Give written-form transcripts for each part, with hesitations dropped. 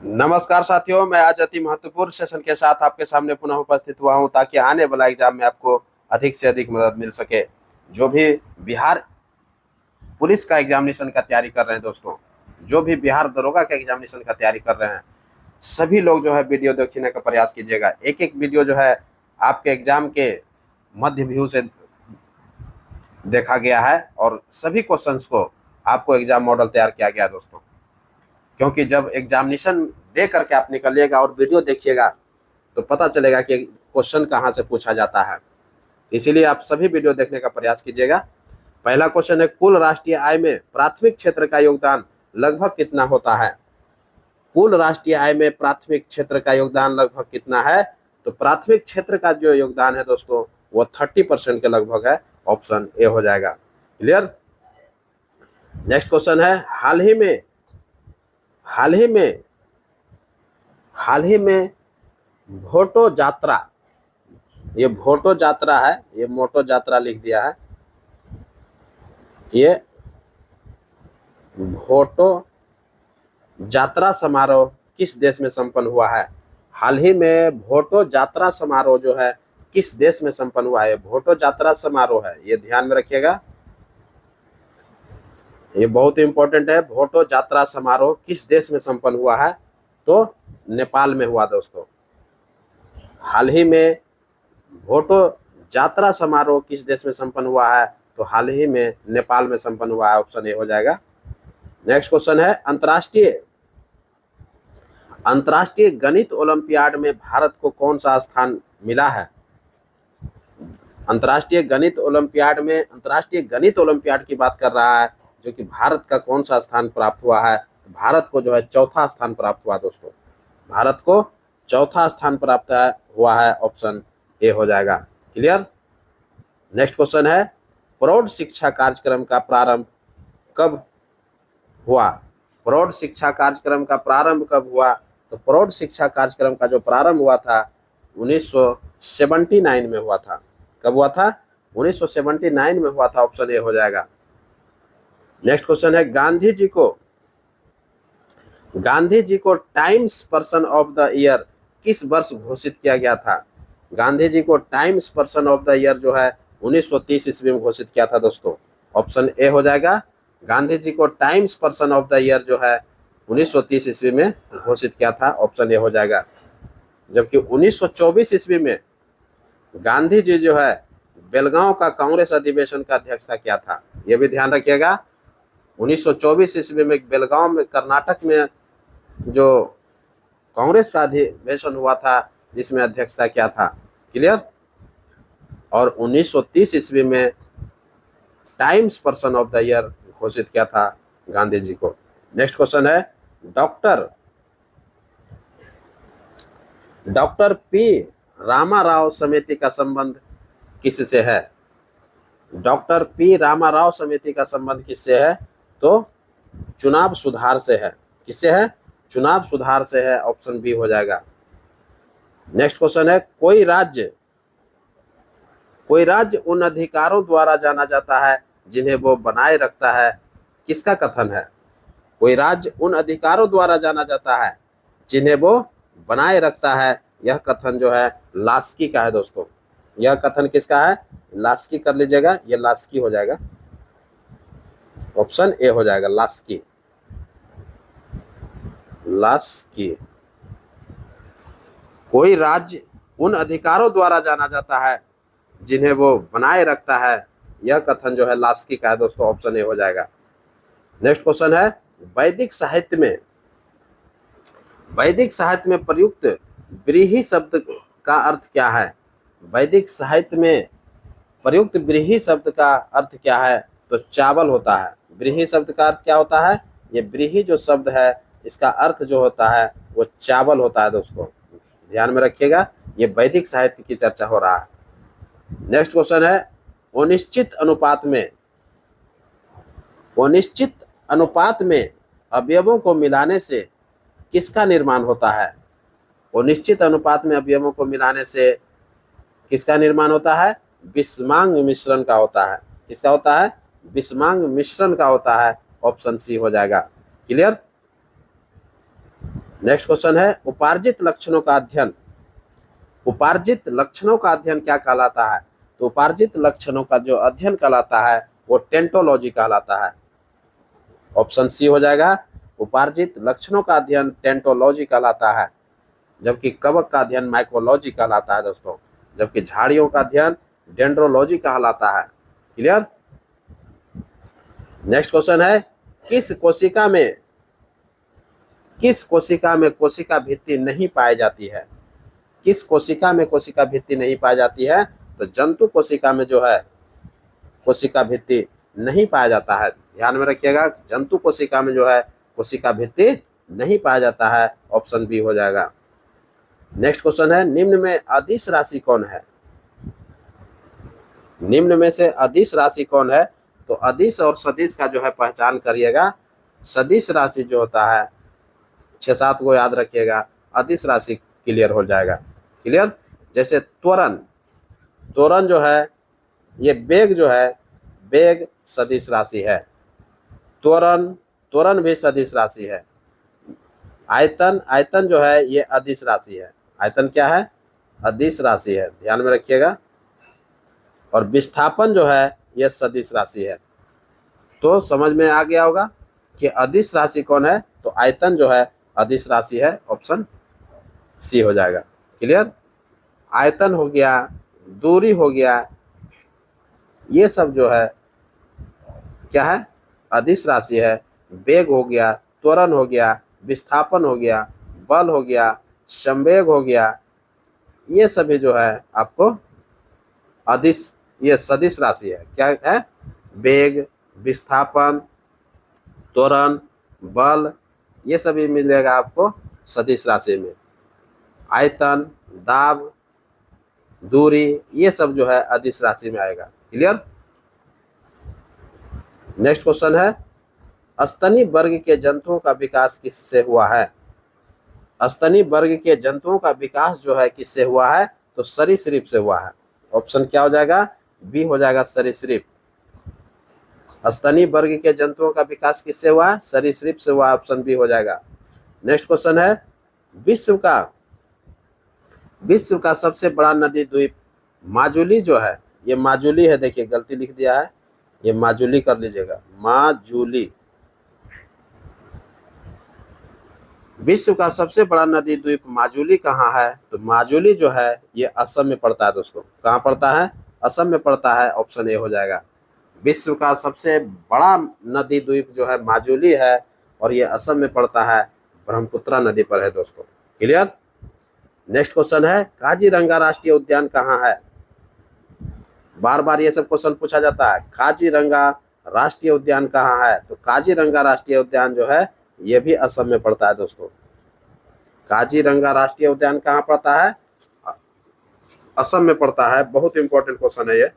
नमस्कार साथियों, मैं आज अति महत्वपूर्ण सेशन के साथ आपके सामने पुनः उपस्थित हुआ हूं ताकि आने वाला एग्जाम में आपको अधिक से अधिक मदद मिल सके। जो भी बिहार पुलिस का एग्जामिनेशन का तैयारी कर रहे हैं दोस्तों, जो भी बिहार दरोगा का एग्जामिनेशन का तैयारी कर रहे हैं, सभी लोग जो है वीडियो देखने का प्रयास कीजिएगा। एक एक वीडियो जो है आपके एग्जाम के मध्य व्यू से देखा गया है और सभी क्वेश्चंस को आपको एग्जाम मॉडल तैयार किया गया दोस्तों। क्योंकि जब एग्जामिनेशन दे करके आप निकलिएगा और वीडियो देखिएगा तो पता चलेगा कि क्वेश्चन कहाँ से पूछा जाता है। इसीलिए आप सभी वीडियो देखने का प्रयास कीजिएगा। पहला क्वेश्चन है, कुल राष्ट्रीय आय में प्राथमिक क्षेत्र का योगदान लगभग कितना होता है? कुल राष्ट्रीय आय में प्राथमिक क्षेत्र का योगदान लगभग कितना है? तो प्राथमिक क्षेत्र का जो योगदान है दोस्तों वो 30% के लगभग है। ऑप्शन ए हो जाएगा। क्लियर। नेक्स्ट क्वेश्चन है, हाल ही में भोटो यात्रा, ये भोटो यात्रा है, ये मोटो यात्रा लिख दिया है, ये भोटो यात्रा समारोह किस देश में संपन्न हुआ है? हाल ही में भोटो यात्रा समारोह जो है किस देश में संपन्न हुआ है? भोटो यात्रा समारोह है, ये ध्यान में रखिएगा, ये बहुत इंपॉर्टेंट है। भोटो यात्रा समारोह किस देश में संपन्न हुआ है? तो नेपाल में हुआ दोस्तों। हाल ही में भोटो यात्रा समारोह किस देश में संपन्न हुआ है? तो हाल ही में नेपाल में संपन्न हुआ है। ऑप्शन ए हो जाएगा। नेक्स्ट क्वेश्चन है, अंतर्राष्ट्रीय गणित ओलंपियाड में भारत को कौन सा स्थान मिला है? अंतर्राष्ट्रीय गणित ओलंपियाड की बात कर रहा है, जो कि भारत का कौन सा स्थान प्राप्त हुआ है? तो भारत को जो है चौथा स्थान प्राप्त हुआ दोस्तों। भारत को चौथा स्थान प्राप्त हुआ है। ऑप्शन ए हो जाएगा। क्लियर। नेक्स्ट क्वेश्चन है, प्रौढ़ शिक्षा कार्यक्रम का प्रारंभ कब हुआ? प्रौढ़ शिक्षा कार्यक्रम का प्रारंभ कब हुआ? तो प्रौढ़ शिक्षा कार्यक्रम का जो प्रारंभ हुआ था 1979 में हुआ था। कब हुआ था? 1979 में हुआ था। ऑप्शन ए हो जाएगा। नेक्स्ट क्वेश्चन है, गांधी जी को times person of the year किस वर्ष घोषित किया गया था? गांधी जी को times person of the year जो है 1930 ईस्वी में घोषित किया था दोस्तों। ऑप्शन ए हो जाएगा। गांधी जी को times person of the year जो है 1930 ईस्वी में घोषित किया था। ऑप्शन ए हो जाएगा। जबकि 1924 ईस्वी में गांधी जी जो है बेलगांव का कांग्रेस अधिवेशन का अध्यक्षता किया था। यह भी ध्यान रखिएगा। 1924 ईस्वी में बेलगांव में कर्नाटक में जो कांग्रेस का अधिवेशन हुआ था जिसमें अध्यक्षता किया था। क्लियर। और 1930 ईस्वी में times person of the year घोषित किया था गांधी जी को। नेक्स्ट क्वेश्चन है, डॉक्टर पी रामाराव समिति का संबंध किससे है? डॉक्टर पी रामाराव समिति का संबंध किससे है? तो चुनाव सुधार से है। किससे है? चुनाव सुधार से है। ऑप्शन बी हो जाएगा। नेक्स्ट क्वेश्चन है, कोई राज्य उन अधिकारों द्वारा जाना जाता है जिन्हें वो बनाए रखता है। किसका कथन है? कोई राज्य उन अधिकारों द्वारा जाना जाता है जिन्हें वो बनाए रखता है। यह कथन जो है लास्की का है दोस्तों। यह कथन किसका है? लास्की कर लीजिएगा, यह लास्की हो जाएगा। ऑप्शन ए हो जाएगा, लास्की। कोई राज्य उन अधिकारों द्वारा जाना जाता है जिन्हें वो बनाए रखता है। यह कथन जो है लास्की का है दोस्तों। ऑप्शन ए हो जाएगा। नेक्स्ट क्वेश्चन है, वैदिक साहित्य में प्रयुक्त व्रीहि शब्द का अर्थ क्या है? वैदिक साहित्य में प्रयुक्त व्रीहि शब्द का अर्थ क्या है? तो चावल होता है। व्रीहि शब्द का अर्थ क्या होता है? ये व्रीहि जो शब्द है इसका अर्थ जो होता है वो चावल होता है दोस्तों। ध्यान में रखिएगा, ये वैदिक साहित्य की चर्चा हो रहा है। नेक्स्ट क्वेश्चन है, अनिश्चित अनुपात में अवयवों को मिलाने से किसका निर्माण होता है? अनिश्चित अनुपात में अवयवों को मिलाने से किसका निर्माण होता है? विषमांग मिश्रण का होता है। किसका होता है? विषमांग मिश्रण का होता है। ऑप्शन सी हो जाएगा। क्लियर। नेक्स्ट क्वेश्चन है उपार्जित लक्षणों का अध्ययन। उपार्जित लक्षणों का अध्ययन क्या कहलाता है? तो उपार्जित लक्षणों का जो अध्ययन कहलाता है वो टेंटोलॉजी कहलाता है। ऑप्शन सी हो जाएगा। उपार्जित लक्षणों का अध्ययन टेंटोलॉजी कहलाता है, जबकि कवक का अध्ययन माइकोलॉजी कहलाता है दोस्तों, जबकि झाड़ियों का अध्ययन डेंड्रोलॉजी कहलाता है। क्लियर। नेक्स्ट क्वेश्चन है किस कोशिका में कोशिका भित्ति नहीं पाई जाती है? किस कोशिका में कोशिका भित्ति नहीं पाई जाती है? तो जंतु कोशिका में जो है कोशिका भित्ति नहीं पाया जाता है। ध्यान में रखिएगा, जंतु कोशिका में जो है कोशिका भित्ति नहीं पाया जाता है। ऑप्शन बी हो जाएगा। नेक्स्ट क्वेश्चन है निम्न में अदिश राशि कौन है? निम्न में से अदिश राशि कौन है? तो अदिश और सदिश का जो है पहचान करिएगा। सदिश राशि जो होता है 6-7 को याद रखिएगा, अदिश राशि क्लियर हो जाएगा। क्लियर। जैसे त्वरण, त्वरण जो है ये वेग जो है वेग सदिश राशि है। त्वरण, त्वरण भी सदिश राशि है। आयतन, आयतन जो है ये अदिश राशि है। आयतन क्या है? अदिश राशि है, ध्यान में रखिएगा। और विस्थापन जो है यह सदिश राशि है। तो समझ में आ गया होगा कि अदिश राशि कौन है? तो आयतन जो है अदिश राशि है। ऑप्शन सी हो जाएगा। क्लियर। आयतन हो गया, दूरी हो गया, ये सब जो है क्या है? अदिश राशि है। वेग हो गया, त्वरण हो गया, विस्थापन हो गया, बल हो गया, संवेग हो गया, ये सभी जो है आपको अदिश, ये सदिश राशि है। क्या है? वेग, विस्थापन, त्वरण, बल, ये सभी मिलेगा आपको सदिश राशि में। आयतन, दाब, दूरी, ये सब जो है अदिश राशि में आएगा। क्लियर। नेक्स्ट क्वेश्चन है स्तनी वर्ग के जंतुओं का विकास किससे हुआ है? स्तनी वर्ग के जंतुओं का विकास जो है किससे हुआ है? तो सरीसृप से हुआ है। ऑप्शन क्या हो जाएगा? बी हो जाएगा, सरीसृप। स्तनी वर्ग के जंतुओं का विकास किससे हुआ है? सरीसृप से हुआ। ऑप्शन बी हो जाएगा। नेक्स्ट क्वेश्चन है विश्व का सबसे बड़ा नदी द्वीप माजुली जो है, ये माजुली है, देखिए गलती लिख दिया है, ये माजुली कर लीजिएगा, माजुली। विश्व का सबसे बड़ा नदी द्वीप माजुली कहाँ है? तो माजुली जो है ये असम में पड़ता है दोस्तों। कहाँ पड़ता है? असम में पड़ता है। ऑप्शन ए हो जाएगा। विश्व का सबसे बड़ा नदी द्वीप जो है माजुली है और ये असम में पड़ता है, ब्रह्मपुत्रा नदी पर है दोस्तों। क्लियर। नेक्स्ट क्वेश्चन है काजीरंगा राष्ट्रीय उद्यान कहाँ है? बार बार ये सब क्वेश्चन पूछा जाता है। काजीरंगा राष्ट्रीय उद्यान कहाँ है? तो काजीरंगा राष्ट्रीय उद्यान जो है ये भी असम में पड़ता है दोस्तों। काजीरंगा राष्ट्रीय उद्यान कहाँ पड़ता है? असम में पड़ता है। बहुत इंपॉर्टेंट क्वेश्चन है ये,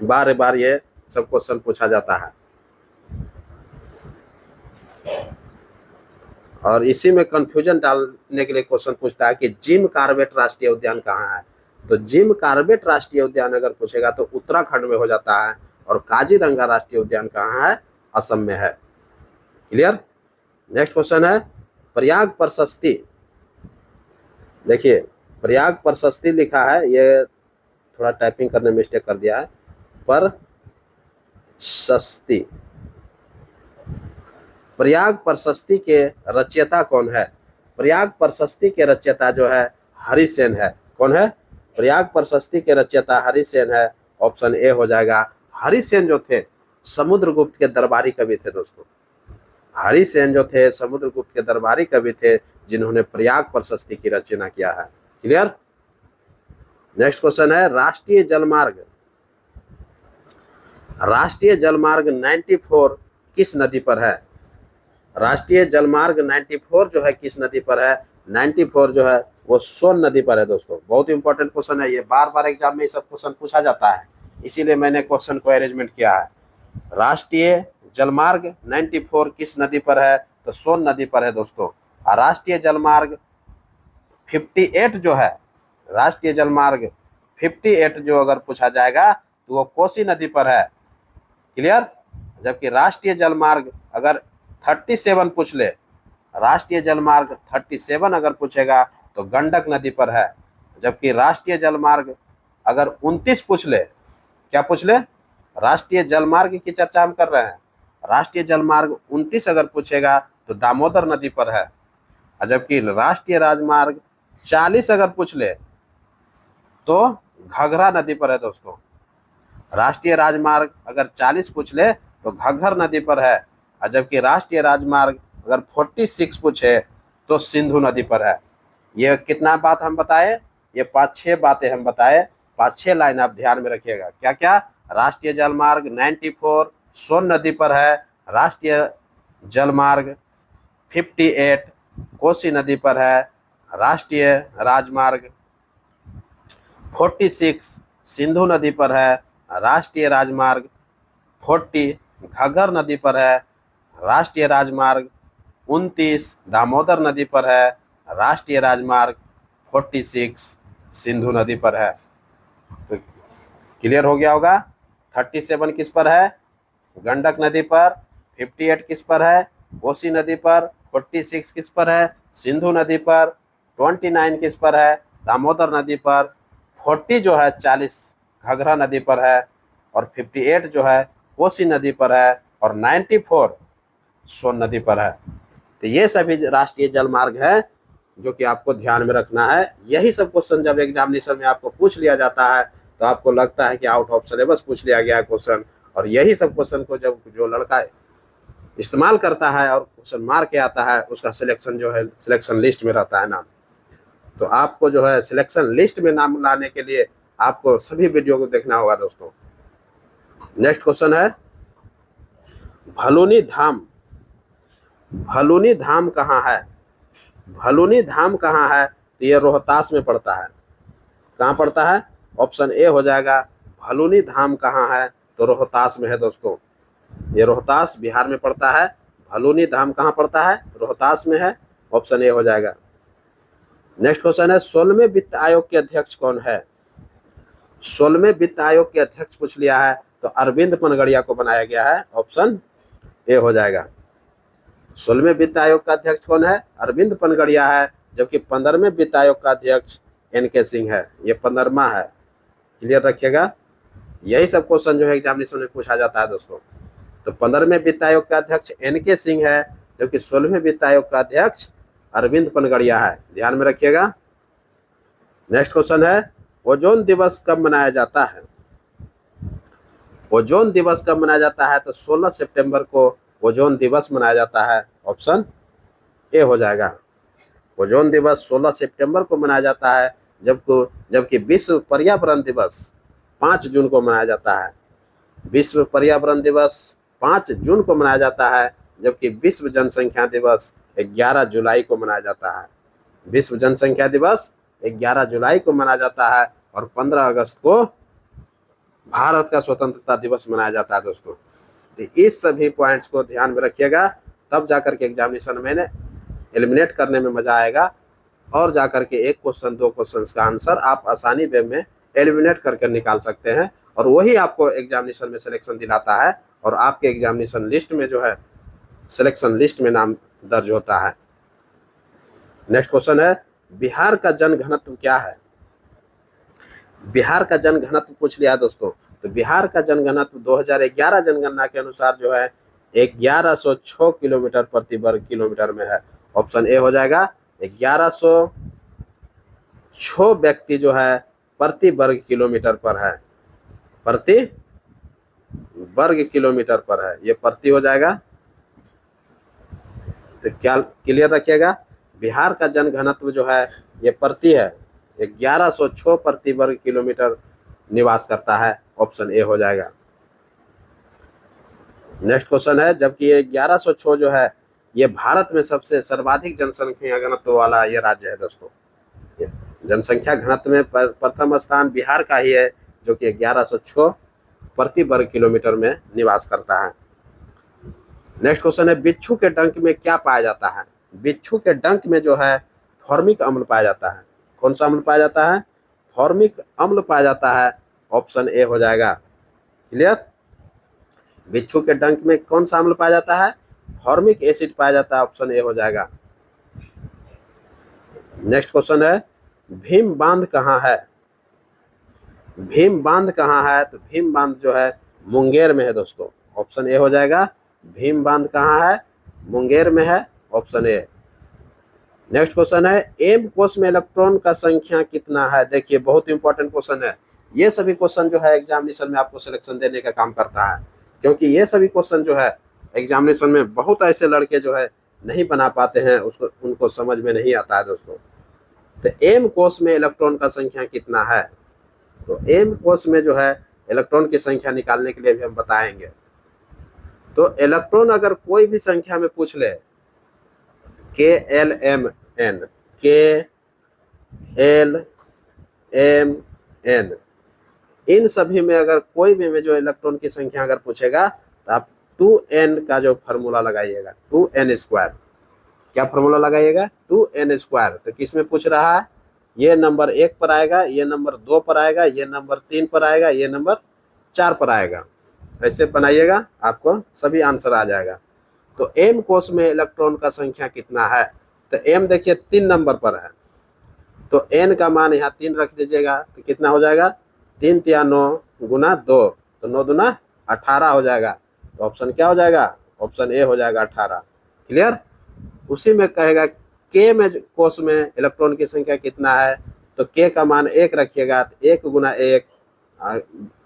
बार बार ये सब क्वेश्चन पूछा जाता है। और इसी में कंफ्यूजन डालने के लिए क्वेश्चन पूछता है कि जिम कॉर्बेट राष्ट्रीय उद्यान कहाँ है? तो जिम कॉर्बेट राष्ट्रीय उद्यान अगर पूछेगा तो उत्तराखंड में हो जाता है। और काजीरंगा राष्ट्रीय उद्यान कहाँ है? असम में है। क्लियर। नेक्स्ट क्वेश्चन है प्रयाग प्रशस्ति। देखिए प्रयाग प्रशस्ति लिखा है, ये थोड़ा टाइपिंग करने में मिस्टेक कर दिया है। प्रशस्ति, प्रयाग प्रशस्ति के रचयिता कौन है? प्रयाग प्रशस्ति के रचयिता जो है हरिसेन है। कौन है? प्रयाग प्रशस्ति के रचयिता हरिसेन है। ऑप्शन ए हो जाएगा। हरिसेन जो थे समुद्रगुप्त के दरबारी कवि थे दोस्तों। हरिसेन जो थे समुद्रगुप्त के दरबारी कवि थे जिन्होंने प्रयाग प्रशस्ति की रचना किया है। क्लियर। नेक्स्ट क्वेश्चन है राष्ट्रीय जलमार्ग, राष्ट्रीय जलमार्ग 94 किस नदी पर है? राष्ट्रीय जलमार्ग 94 जो है किस नदी पर है? 94 जो है वो सोन नदी पर है दोस्तों। बहुत इंपॉर्टेंट क्वेश्चन है ये, बार बार एग्जाम में ये सब क्वेश्चन पूछा जाता है, इसीलिए मैंने क्वेश्चन को अरेंजमेंट किया है। राष्ट्रीय जलमार्ग 94 किस नदी पर है? तो सोन नदी पर है दोस्तों। और राष्ट्रीय जलमार्ग 58 जो है, राष्ट्रीय जलमार्ग 58 जो अगर पूछा जाएगा तो वो कोसी नदी पर है। क्लियर। जबकि राष्ट्रीय जलमार्ग अगर 37 पूछ ले राष्ट्रीय जलमार्ग 37 अगर पूछेगा तो गंडक नदी पर है। जबकि राष्ट्रीय जलमार्ग अगर 29 पूछ ले, क्या पूछ ले, राष्ट्रीय जलमार्ग की चर्चा हम कर रहे हैं, राष्ट्रीय जलमार्ग 29 अगर पूछेगा तो दामोदर नदी पर है। जबकि राष्ट्रीय राजमार्ग 40 अगर पूछ ले तो घाघरा नदी पर है दोस्तों। राष्ट्रीय राजमार्ग अगर 40 पूछ ले तो घग्गर नदी पर है। जबकि राष्ट्रीय राजमार्ग अगर 46 पूछे तो सिंधु नदी पर है। ये कितना बात हम बताए, ये 5-6 बातें हम बताए, 5-6 लाइन आप ध्यान में रखिएगा। क्या क्या, राष्ट्रीय जलमार्ग 94 सोन नदी पर है, राष्ट्रीय जलमार्ग 58 कोसी नदी पर है, राष्ट्रीय राजमार्ग 46 सिंधु नदी पर है, राष्ट्रीय राजमार्ग 40 घग्गर नदी पर है, राष्ट्रीय राजमार्ग 29 दामोदर नदी पर है, राष्ट्रीय राजमार्ग 46 सिंधु नदी पर है। तो क्लियर हो गया होगा। 37 किस पर है, गंडक नदी पर, 58 किस पर है, कोसी नदी पर, 46 किस पर है, सिंधु नदी पर, 29 किस पर है, दामोदर नदी पर, 40 जो है 40 घग्गरा नदी पर है, और 58 जो है कोसी नदी पर है, और 94 सोन नदी पर है। तो ये सभी राष्ट्रीय जलमार्ग है जो कि आपको ध्यान में रखना है। यही सब क्वेश्चन जब एग्जामिनेशन में आपको पूछ लिया जाता है तो आपको लगता है कि आउट ऑफ सिलेबस पूछ लिया गया क्वेश्चन, और यही सब क्वेश्चन को जब जो लड़का इस्तेमाल करता है और क्वेश्चन मार के आता है उसका सिलेक्शन जो है सिलेक्शन लिस्ट में रहता है नाम। तो आपको जो है सिलेक्शन लिस्ट में नाम लाने के लिए आपको सभी वीडियो को देखना होगा दोस्तों। नेक्स्ट क्वेश्चन है भलुनी धाम। भलुनी धाम कहाँ है, भलुनी धाम कहाँ है, तो ये रोहतास में पड़ता है। कहाँ पड़ता है, ऑप्शन ए हो जाएगा। भलुनी धाम कहाँ है, तो रोहतास में है दोस्तों। ये रोहतास बिहार में पड़ता है। भलुनी धाम कहाँ पड़ता है, रोहतास में है, ऑप्शन ए हो जाएगा। नेक्स्ट क्वेश्चन है 16वें वित्त आयोग के अध्यक्ष कौन है। 16वें वित्त आयोग के अध्यक्ष पूछ लिया है तो अरविंद पनगड़िया को बनाया गया है, ऑप्शन ए हो जाएगा। 16वें वित्त आयोग का अध्यक्ष कौन है, अरविंद पनगड़िया है। जबकि 15वें वित्त आयोग का अध्यक्ष NK सिंह है, ये 15वां है। क्लियर रखिएगा, यही सब क्वेश्चन जो है एग्जामिनेशन में पूछा जाता है दोस्तों। तो 15वें वित्त आयोग का अध्यक्ष NK सिंह है, जबकि 16वें वित्त आयोग का अध्यक्ष अरविंद पनगड़िया है, ध्यान में रखिएगा। नेक्स्ट क्वेश्चन है ओजोन दिवस कब मनाया जाता है। ओजोन दिवस कब मनाया जाता है, तो 16 सितंबर को ओजोन दिवस मनाया जाता है, ऑप्शन ए हो जाएगा। ओजोन दिवस 16 सितंबर को मनाया जाता है, जबकि विश्व पर्यावरण दिवस 5 जून को मनाया जाता है। विश्व पर्यावरण दिवस 5 जून को मनाया जाता है, जबकि विश्व जनसंख्या दिवस 11 जुलाई को मनाया जाता है। विश्व जनसंख्या दिवस 11 जुलाई को मनाया जाता है, और 15 अगस्त को भारत का स्वतंत्रता दिवस मनाया जाता है दोस्तों। तो इस सभी पॉइंट्स को ध्यान में रखिएगा, तब जाकर के एग्जामिनेशन में एलिमिनेट करने में मजा आएगा, और जाकर के एक क्वेश्चन 2 क्वेश्चन का आंसर आप आसानी वे में एलिमिनेट करके निकाल सकते हैं, और वही आपको एग्जामिनेशन में सिलेक्शन दिलाता है, और आपके एग्जामिनेशन लिस्ट में जो है सिलेक्शन लिस्ट में नाम दर्ज होता है। नेक्स्ट क्वेश्चन है बिहार का जनघनत्व क्या है। बिहार का जनघनत्व पूछ लिया दोस्तों। तो बिहार का जनघनत्व 2011 जनगणना के अनुसार जो है 1106 किलोमीटर प्रति वर्ग किलोमीटर में है, ऑप्शन ए हो जाएगा। 1106 व्यक्ति जो है प्रति वर्ग किलोमीटर पर है, प्रति वर्ग किलोमीटर पर है, ये प्रति हो जाएगा। तो क्या क्लियर रखिएगा, बिहार का जनघनत्व जो है ये प्रति है, 1106 प्रति वर्ग किलोमीटर निवास करता है, ऑप्शन ए हो जाएगा। नेक्स्ट क्वेश्चन है जबकि ये 1106 जो है ये भारत में सबसे सर्वाधिक जनसंख्या घनत्व वाला ये राज्य है दोस्तों। जनसंख्या घनत्व में प्रथम स्थान बिहार का ही है, जो कि 1106 प्रति वर्ग किलोमीटर में निवास करता है। नेक्स्ट क्वेश्चन है बिच्छू के डंक में क्या पाया जाता है। बिच्छू के डंक में जो है फॉर्मिक अम्ल पाया जाता है। कौन सा अम्ल पाया जाता है, फॉर्मिक अम्ल पाया जाता है, ऑप्शन ए हो जाएगा। क्लियर, बिच्छू के डंक में कौन सा अम्ल पाया जाता है, फॉर्मिक एसिड पाया जाता है, ऑप्शन ए हो जाएगा। नेक्स्ट क्वेश्चन है भीम बांध कहाँ है। भीम बांध कहाँ है, तो भीम बांध जो है मुंगेर में है दोस्तों। ऑप्शन ए हो जाएगा। भीम बांध कहाँ है, मुंगेर में है, ऑप्शन ए। नेक्स्ट क्वेश्चन है एम कोष में इलेक्ट्रॉन का संख्या कितना है। देखिए बहुत इंपॉर्टेंट क्वेश्चन है। ये सभी क्वेश्चन जो है एग्जामिनेशन में आपको सिलेक्शन देने का काम करता है, क्योंकि ये सभी क्वेश्चन जो है एग्जामिनेशन में बहुत ऐसे लड़के जो है नहीं बना पाते हैं, उसको उनको समझ में नहीं आता है दोस्तों। तो एम कोष में इलेक्ट्रॉन का संख्या कितना है, तो एम कोष में जो है इलेक्ट्रॉन की संख्या निकालने के लिए भी हम बताएंगे। तो इलेक्ट्रॉन अगर कोई भी संख्या में पूछ ले, के एल एम एन, के एल एम एन, इन सभी में अगर कोई भी में जो इलेक्ट्रॉन की संख्या अगर पूछेगा तो आप 2n का जो फार्मूला लगाइएगा, 2n स्क्वायर। क्या फार्मूला लगाइएगा, 2n स्क्वायर। तो किस में पूछ रहा है, ये नंबर 1 पर आएगा, ये नंबर 2 पर आएगा, ये नंबर 3 पर आएगा, ये नंबर 4 पर आएगा। ऐसे बनाइएगा, आपको सभी आंसर आ जाएगा। तो एम कोष में इलेक्ट्रॉन का संख्या कितना है, तो एम देखिए 3 नंबर पर है, तो एन का मान यहाँ 3 रख दीजिएगा, तो कितना हो जाएगा, 3 तिया 9 गुना 2, तो 9 दूना 18 हो जाएगा। तो ऑप्शन क्या हो जाएगा, ऑप्शन ए हो जाएगा 18। क्लियर। उसी में कहेगा के में कोष में इलेक्ट्रॉन की संख्या कितना है, तो के का मान 1 रखिएगा, तो 1 गुना 1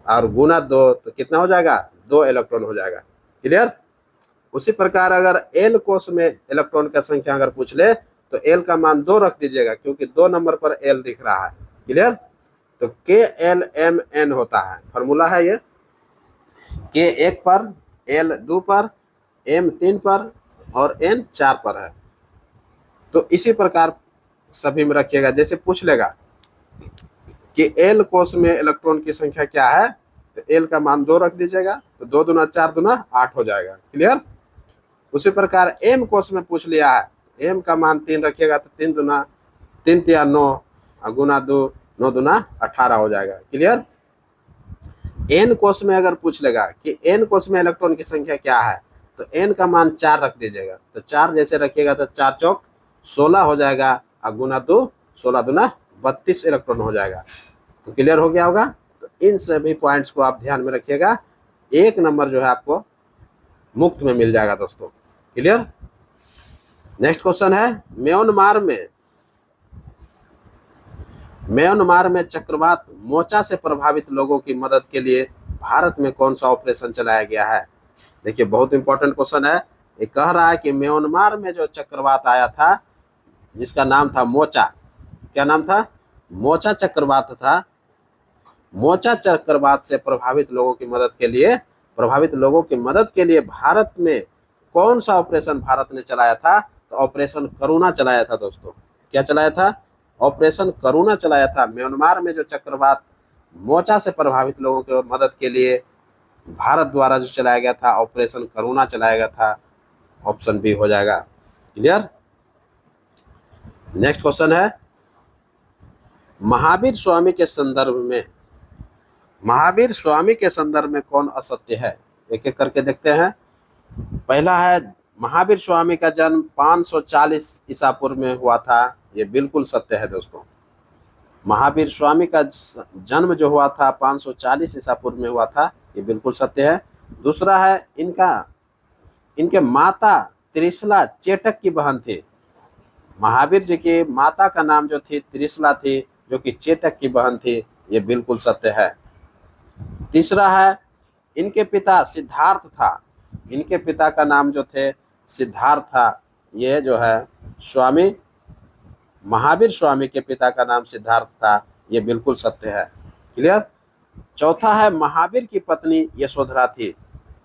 और गुना 2, तो कितना हो जाएगा, 2 इलेक्ट्रॉन हो जाएगा। क्लियर। उसी प्रकार अगर एल कोष में इलेक्ट्रॉन का संख्या अगर पूछ ले, तो एल का मान 2 रख दीजिएगा, क्योंकि 2 नंबर पर एल दिख रहा है। क्लियर। तो के एल एम एन होता है, फॉर्मूला है ये, के 1 पर, एल 2 पर, एम 3 पर और एन 4 पर है। तो इसी प्रकार सभी में रखिएगा। जैसे पूछ लेगा कि एल कोष में इलेक्ट्रॉन की संख्या क्या है, तो एल का मान 2 रख दीजिएगा, तो 2 दूना 4 दूना 8 हो जाएगा। क्लियर। उसी प्रकार एम कोष में पूछ लिया है, एम का मान 3 रखिएगा, तो 3 दूना 3 तिया 9 गुना 2, 9 दूना 18 हो जाएगा। क्लियर। एन कोष में अगर पूछ लेगा कि एन कोष में इलेक्ट्रॉन की संख्या क्या है, तो एन का मान 4 रख दीजिएगा, तो 4 जैसे रखिएगा तो 4 चौक 16 हो जाएगा, और गुना 2, 16 दूना 32 इलेक्ट्रॉन हो जाएगा। तो क्लियर हो गया होगा। तो इन सभी पॉइंट्स को आप ध्यान में रखिएगा, 1 नंबर जो है आपको मुफ्त में मिल जाएगा दोस्तों। क्लियर। नेक्स्ट क्वेश्चन है म्यांमार में चक्रवात मोचा से प्रभावित लोगों की मदद के लिए भारत में कौन सा ऑपरेशन चलाया गया है। देखिए बहुत इंपॉर्टेंट क्वेश्चन है। ये कह रहा है कि म्यांमार में जो चक्रवात आया था, जिसका नाम था मोचा, क्या नाम था, मोचा चक्रवात था। मोचा चक्रवात से प्रभावित लोगों की मदद के लिए भारत में कौन सा ऑपरेशन भारत ने चलाया था, तो ऑपरेशन करुणा चलाया था दोस्तों। क्या चलाया था, ऑपरेशन करुणा चलाया था। म्यांमार में जो चक्रवात मोचा से प्रभावित लोगों की मदद के लिए भारत द्वारा जो चलाया गया था, ऑपरेशन करुणा चलाया गया था, ऑप्शन बी हो जाएगा। क्लियर। नेक्स्ट क्वेश्चन है महावीर स्वामी के संदर्भ में कौन असत्य है। एक एक करके देखते हैं। पहला है महावीर स्वामी का जन्म 540 ईसा पूर्व में हुआ था, ये बिल्कुल सत्य है दोस्तों। महावीर स्वामी का जन्म जो हुआ था 540 ईसा पूर्व में हुआ था, ये बिल्कुल सत्य है। दूसरा है इनके माता त्रिशला चेटक की बहन थी। महावीर जी की माता का नाम जो थी त्रिशला थी, जो कि चेटक की बहन थी, ये बिल्कुल सत्य है। तीसरा है इनके पिता सिद्धार्थ था, इनके पिता का नाम जो थे सिद्धार्थ था, ये जो है स्वामी महावीर स्वामी के पिता का नाम सिद्धार्थ था, ये बिल्कुल सत्य है। क्लियर। चौथा है महावीर की पत्नी यशोधरा थी,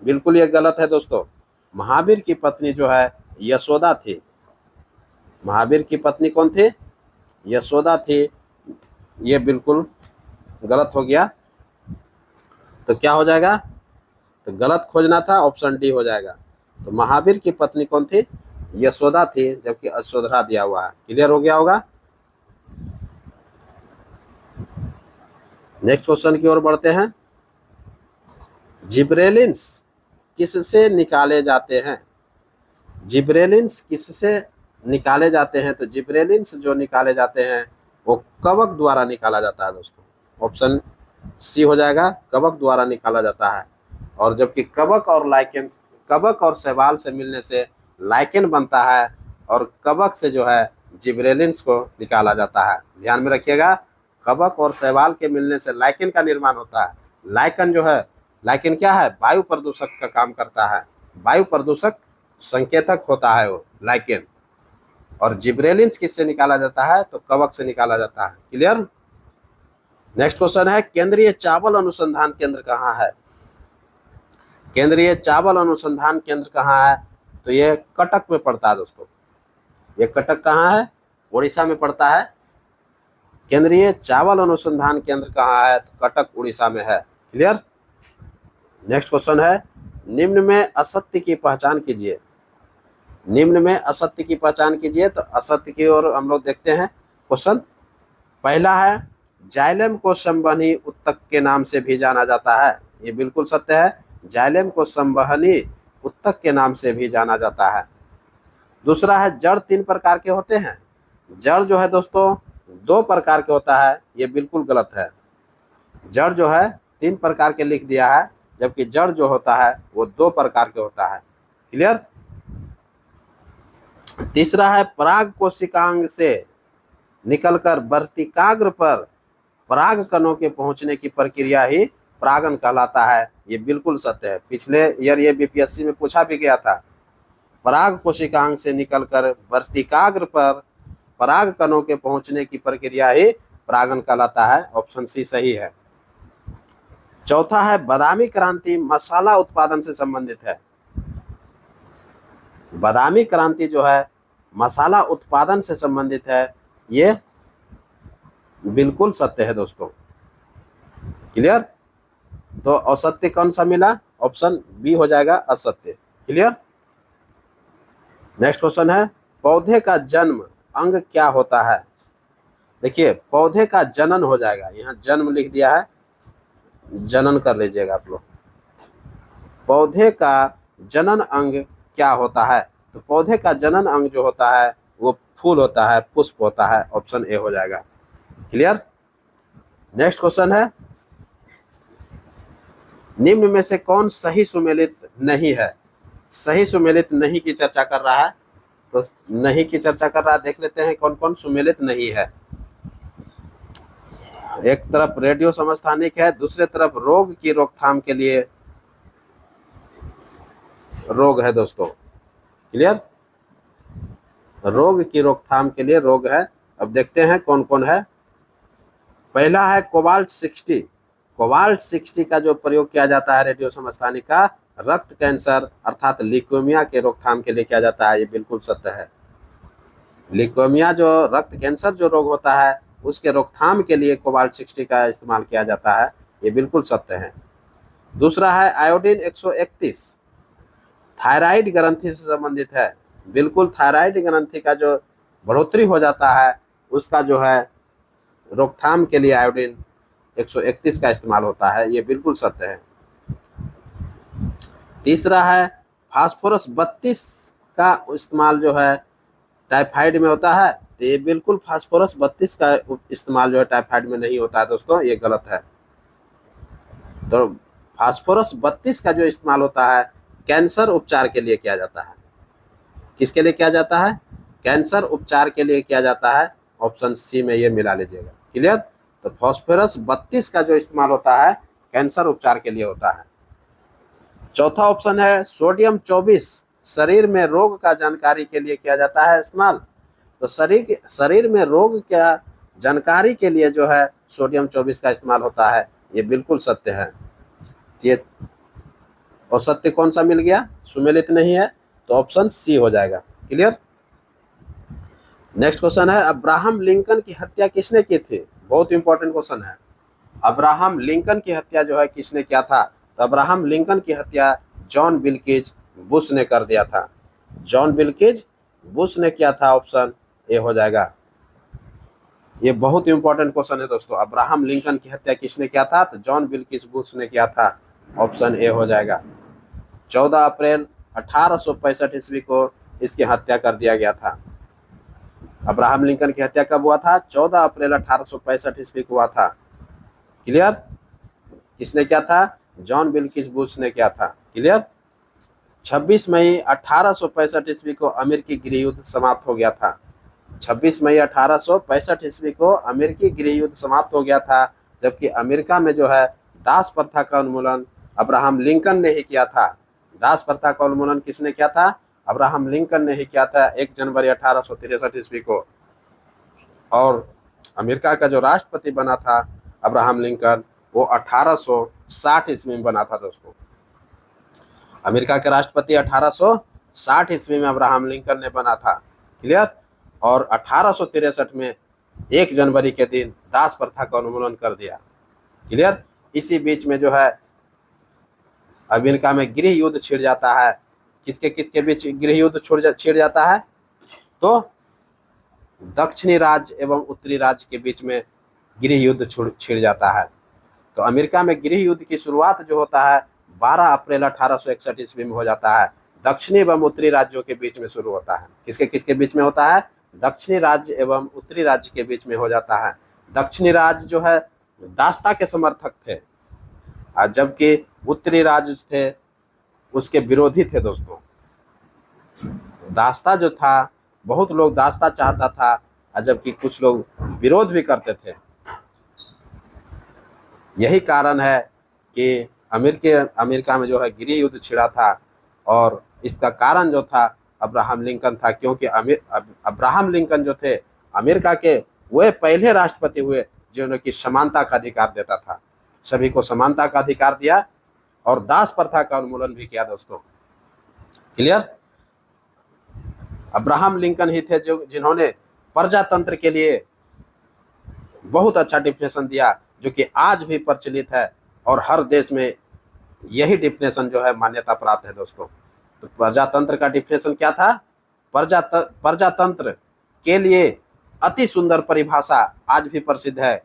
बिल्कुल ये गलत है दोस्तों। महावीर की पत्नी जो है यशोदा थी। महावीर की पत्नी कौन थी, यशोदा थी, ये बिल्कुल गलत हो गया। तो क्या हो जाएगा, तो गलत खोजना था, ऑप्शन डी हो जाएगा। तो महावीर की पत्नी कौन थी, यशोदा थी, जबकि यशोधरा दिया हुआ है। क्लियर हो गया होगा। नेक्स्ट क्वेश्चन की ओर बढ़ते हैं। जिब्रेलिन्स किससे निकाले जाते हैं। जिब्रेलिन्स किससे निकाले जाते हैं तो जिब्रेलिन्स जो निकाले जाते हैं वो कवक द्वारा निकाला जाता है दोस्तों। ऑप्शन सी हो जाएगा, कवक द्वारा निकाला जाता है। और जबकि कवक और शैवाल से मिलने से लाइकेन बनता है और कवक से जो है जिब्रेलिन्स को निकाला जाता है। ध्यान में रखिएगा, कवक और शैवाल के मिलने से लाइकेन का निर्माण होता है। लाइकेन क्या है? वायु प्रदूषक का काम करता है, वायु प्रदूषक संकेतक होता है वो लाइकेन। और जिब्रेलिन्स किससे निकाला जाता है? तो कवक से निकाला जाता है। क्लियर? नेक्स्ट क्वेश्चन है, केंद्रीय चावल अनुसंधान केंद्र कहाँ है? केंद्रीय चावल अनुसंधान केंद्र कहाँ है? तो ये कटक में पड़ता है दोस्तों। ये कटक कहाँ है? उड़ीसा में पड़ता है। केंद्रीय चावल अनुसंधान केंद्र कहाँ है? तो कटक उड़ीसा में है। क्लियर? नेक्स्ट क्वेश्चन है, निम्न में असत्य की पहचान कीजिए। निम्न में असत्य की पहचान कीजिए। तो असत्य की ओर हम लोग देखते हैं क्वेश्चन। पहला है, जाइलम को संवहनी उत्तक के नाम से भी जाना जाता है। ये बिल्कुल सत्य है, जाइलम को संवहनी उत्तक के नाम से भी जाना जाता है। दूसरा है, जड़ 3 प्रकार के होते हैं। जड़ जो है दोस्तों 2 प्रकार के होता है। ये बिल्कुल गलत है। जड़ जो है 3 प्रकार के लिख दिया है, जबकि जड़ जो होता है वो 2 प्रकार के होता है। क्लियर? तीसरा है, पराग कोशिकांग से निकलकर वर्तिकाग्र पर पराग कणों के पहुंचने की प्रक्रिया ही परागन कहलाता है। ये बिल्कुल सत्य है। पिछले ईयर ये बीपीएससी में पूछा भी गया था। पराग कोशिकांग से निकलकर वर्तिकाग्र पर पराग कणों के पहुंचने की प्रक्रिया ही परागन कहलाता है। ऑप्शन सी सही है। चौथा है, बादामी क्रांति मसाला उत्पादन से संबंधित है। बादामी क्रांति जो है मसाला उत्पादन से संबंधित है। ये बिल्कुल सत्य है दोस्तों। क्लियर? तो असत्य कौन सा मिला? ऑप्शन बी हो जाएगा असत्य। क्लियर? नेक्स्ट क्वेश्चन है, पौधे का जन्म अंग क्या होता है? देखिए, पौधे का जनन हो जाएगा, यहाँ जन्म लिख दिया है, जनन कर लीजिएगा आप लोग। पौधे का जनन अंग क्या होता है? तो पौधे का जनन अंग जो होता है वो फूल होता है, पुष्प होता है। ऑप्शन ए हो जाएगा। क्लियर? नेक्स्ट क्वेश्चन है, निम्न में से कौन सही सुमेलित नहीं है? सही सुमेलित नहीं की चर्चा कर रहा है। तो नहीं की चर्चा कर रहा है, देख लेते हैं कौन कौन सुमेलित नहीं है। एक तरफ रेडियो समस्थानिक है, दूसरे तरफ रोग की रोकथाम के लिए रोग है दोस्तों। क्लियर? रोग की रोकथाम के लिए रोग है। अब देखते हैं कौन कौन है। पहला है कोबाल्ट 60। कोबाल्ट 60 का जो प्रयोग किया जाता है रेडियो समस्थानिक का, रक्त कैंसर अर्थात ल्यूकेमिया के रोकथाम के लिए किया जाता है। ये बिल्कुल सत्य है। ल्यूकेमिया जो रक्त कैंसर जो रोग होता है उसके रोकथाम के लिए कोबाल्ट 60 का इस्तेमाल किया जाता है। ये बिल्कुल सत्य है। दूसरा है आयोडीन 131, थायराइड ग्रंथि से संबंधित है। बिल्कुल, थायराइड ग्रंथि का जो बढ़ोतरी हो जाता है उसका जो है रोकथाम के लिए आयोडीन 131 का इस्तेमाल होता है। ये बिल्कुल सत्य है। तीसरा है फास्फोरस 32 का इस्तेमाल जो है टाइफाइड में होता है। तो ये बिल्कुल फास्फोरस 32 का इस्तेमाल जो है टाइफाइड में नहीं होता है दोस्तों, ये गलत है। तो फास्फोरस 32 का जो इस्तेमाल होता है कैंसर उपचार के लिए किया जाता है। किसके लिए किया जाता है? कैंसर उपचार के लिए किया जाता है। ऑप्शन सी में ये मिला लीजिएगा। क्लियर? तो फास्फोरस 32 का जो इस्तेमाल होता है कैंसर उपचार के लिए होता है। चौथा ऑप्शन है सोडियम 24 शरीर में रोग का जानकारी के लिए किया जाता है इस्तेमाल। तो शरीर में रोग का जानकारी के लिए जो है सोडियम 24 का इस्तेमाल होता है। ये बिल्कुल सत्य है। ये असत्य कौन सा मिल गया? सुमेलित नहीं है, तो ऑप्शन सी हो जाएगा। क्लियर? नेक्स्ट क्वेश्चन है, अब्राहम लिंकन की हत्या किसने की थी? बहुत इंपॉर्टेंट क्वेश्चन है। अब्राहम लिंकन की हत्या जो है किसने किया था? तो अब्राहम लिंकन की हत्या जॉन विल्किज बुश ने कर दिया था। जॉन विल्किज बुश ने किया था। ऑप्शन ए हो जाएगा। ये बहुत इंपॉर्टेंट क्वेश्चन है दोस्तों। अब्राहम लिंकन की हत्या किसने किया था? तो जॉन विल्किज बुश ने किया था। ऑप्शन ए हो जाएगा। 14 अप्रैल 1865 ईस्वी को इसकी हत्या कर दिया गया था। अब्राहम लिंकन की हत्या कब हुआ था? 14 अप्रैल 1865 ईस्वी को हुआ था। क्लियर? किसने किया था? जॉन विल्किस बुश ने किया था। क्लियर? 26 मई 1865 ईस्वी को अमेरिकी गृह युद्ध समाप्त हो गया था। 26 मई 1865 ईस्वी को अमेरिकी गृह युद्ध समाप्त हो गया था, जबकि अमेरिका में जो है दास प्रथा का उन्मूलन अब्राहम लिंकन ने ही किया था। दास प्रथा का उन्मूलन किसने किया था? अब्राहम लिंकन ने ही किया था 1 जनवरी 1863 ईस्वी को। और अमेरिका का जो राष्ट्रपति बना था अब्राहम लिंकन, वो 1860 ईस्वी में बना था दोस्तों। अमेरिका के राष्ट्रपति 1860 ईस्वी में अब्राहम लिंकन ने बना था। क्लियर? और 1863 में 1 जनवरी के दिन दास प्रथा का उन्मूलन कर दिया। क्लियर? इसी बीच में जो है अमेरिका में गृह युद्ध छिड़ जाता है। किसके किसके बीच गृह युद्ध छिड़ जाता है? तो दक्षिणी राज्य एवं उत्तरी राज्य के बीच में गृह युद्ध छिड़ जाता है। तो अमेरिका में गृह युद्ध की शुरुआत जो होता है 12 अप्रैल 1861 ईस्वी में हो जाता है। दक्षिणी एवं उत्तरी राज्यों के बीच में शुरू होता है। किसके किसके बीच में होता है? दक्षिणी राज्य एवं उत्तरी राज्य के बीच में हो जाता है। दक्षिणी राज्य जो है दासता के समर्थक थे, जबकि उत्तरी राज्य थे उसके विरोधी थे दोस्तों। दासता जो था, बहुत लोग दासता चाहता था, जबकि कुछ लोग विरोध भी करते थे। यही कारण है कि अमेरिका में जो है गृह युद्ध छिड़ा था, और इसका कारण जो था अब्राहम लिंकन था, क्योंकि अब्राहम लिंकन जो थे अमेरिका के वे पहले राष्ट्रपति हुए जिन्होंने कि समानता का अधिकार देता था। सभी को समानता का अधिकार दिया और दास प्रथा का उन्मूलन भी किया दोस्तों। क्लियर? अब्राहम लिंकन ही थे जिन्होंने प्रजातंत्र के लिए बहुत अच्छा डिफिनेशन दिया, जो कि आज भी प्रचलित है और हर देश में यही डिफिनेशन जो है मान्यता प्राप्त है दोस्तों। तो प्रजातंत्र का डिफिनेशन क्या था? प्रजातंत्र के लिए अति सुंदर परिभाषा आज भी प्रसिद्ध है।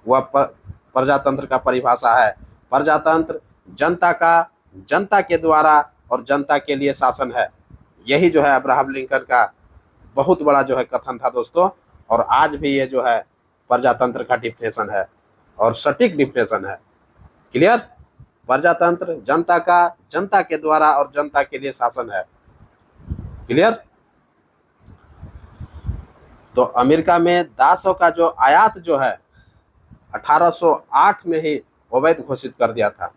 वह प्रजातंत्र का परिभाषा है, प्रजातंत्र जनता के द्वारा और जनता के लिए शासन है। यही जो है अब्राहम लिंकन का बहुत बड़ा जो है कथन था दोस्तों, और आज भी ये जो है प्रजातंत्र का डिफिनेशन है और सटीक डिफिनेशन है। क्लियर? प्रजातंत्र जनता के द्वारा और जनता के लिए शासन है। क्लियर? तो अमेरिका में दासों का जो आयात जो है 1808 में ही अवैध घोषित कर दिया था।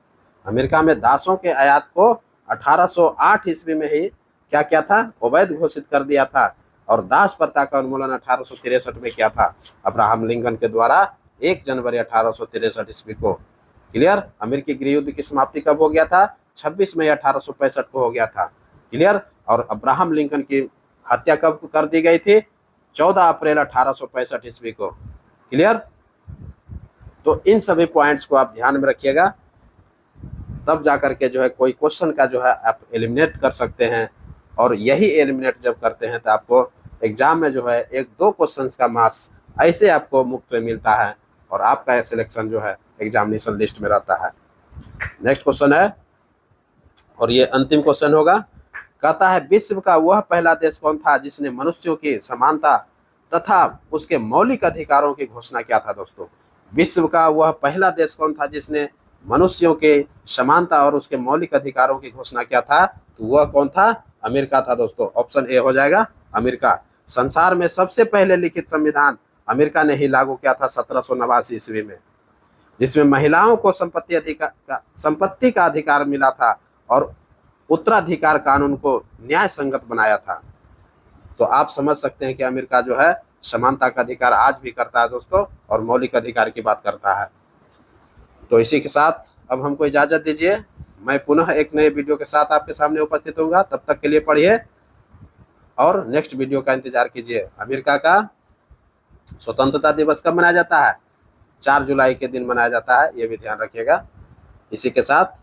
अमेरिका में दासों के आयात को 1808 ईस्वी में ही क्या किया था? अवैध घोषित कर दिया था। और दास प्रथा का उन्मूलन 1863 में किया था अब्राहम लिंकन के द्वारा 1 जनवरी 1863 ईस्वी को। क्लियर? अमेरिकी गृह युद्ध की समाप्ति कब हो गया था? 26 मई 1865 को हो गया था। क्लियर? और अब्राहम लिंकन की हत्या कब कर दी गई थी? 14 अप्रैल 1865 ईस्वी को। क्लियर? तो इन सभी पॉइंट्स को आप ध्यान में रखिएगा, तब जाकर के जो है कोई क्वेश्चन का जो है आप एलिमिनेट कर सकते हैं। और यही एलिमिनेट जब करते हैं तो आपको एग्जाम में जो है 1-2 क्वेश्चंस का मार्क्स ऐसे आपको मुफ्त में मिलता है, और आपका सिलेक्शन जो है एग्जामिनेशन लिस्ट में रहता है। नेक्स्ट क्वेश्चन है, और ये अंतिम क्वेश्चन होगा। कहता है विश्व का वह पहला देश कौन था जिसने मनुष्यों की समानता तथा उसके मौलिक अधिकारों की घोषणा किया था दोस्तों? विश्व का वह पहला देश कौन था जिसने मनुष्यों के समानता और उसके मौलिक अधिकारों की घोषणा किया था? तो वह कौन था? अमेरिका था दोस्तों। ऑप्शन ए हो जाएगा अमेरिका। संसार में सबसे पहले लिखित संविधान अमेरिका ने ही लागू किया था 1789 ईस्वी में, जिसमें महिलाओं को संपत्ति का अधिकार मिला था और उत्तराधिकार कानून को न्याय संगत बनाया था। तो आप समझ सकते हैं कि अमेरिका जो है समानता का अधिकार आज भी करता है दोस्तों, और मौलिक अधिकार की बात करता है। तो इसी के साथ अब हमको इजाजत दीजिए। मैं पुनः एक नए वीडियो के साथ आपके सामने उपस्थित होऊंगा। तब तक के लिए पढ़िए और नेक्स्ट वीडियो का इंतजार कीजिए। अमेरिका का स्वतंत्रता दिवस कब मनाया जाता है? 4 जुलाई के दिन मनाया जाता है, ये भी ध्यान रखिएगा। इसी के साथ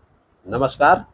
नमस्कार।